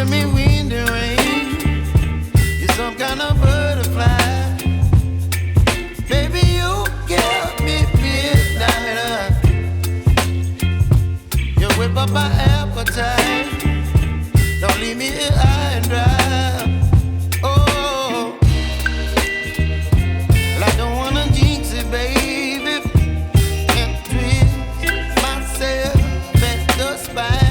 giving me wind and rain. You're some kind of butterfly. Baby, you give me midnight. You whip up my appetite. Don't leave me here high and dry. Oh, well, I don't wanna jinx it, baby, and twist myself at the spine.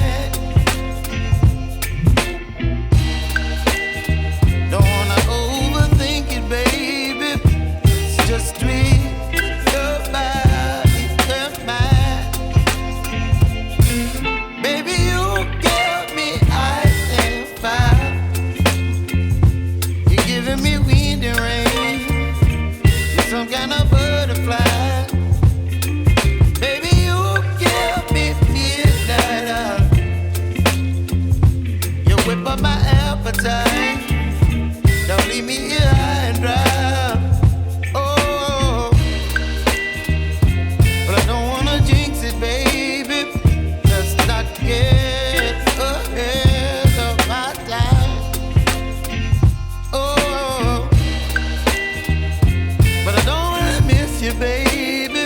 Don't wanna overthink it, baby. It's just twist your body and mine. Baby, you give me ice and fire. You're giving me wind and rain. You're some kind of butterfly. Baby, you give me midnight. You whip up my appetite. Don't leave me here high and dry. Oh, but I don't wanna jinx it, baby. Let's not get ahead of my time. Oh, but I don't wanna miss you, baby.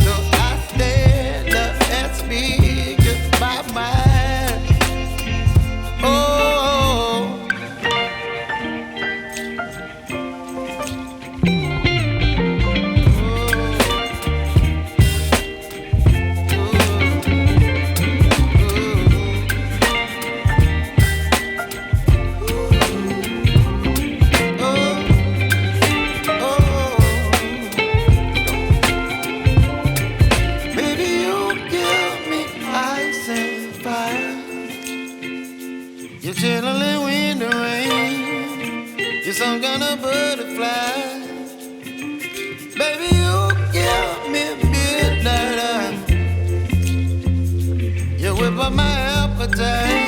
So I stand up and speak my mind. Oh. Baby, you give me ice and fire. You're chilling wind and rain. You're some kind of butterfly. Baby, you give me midnight. You whip up my appetite.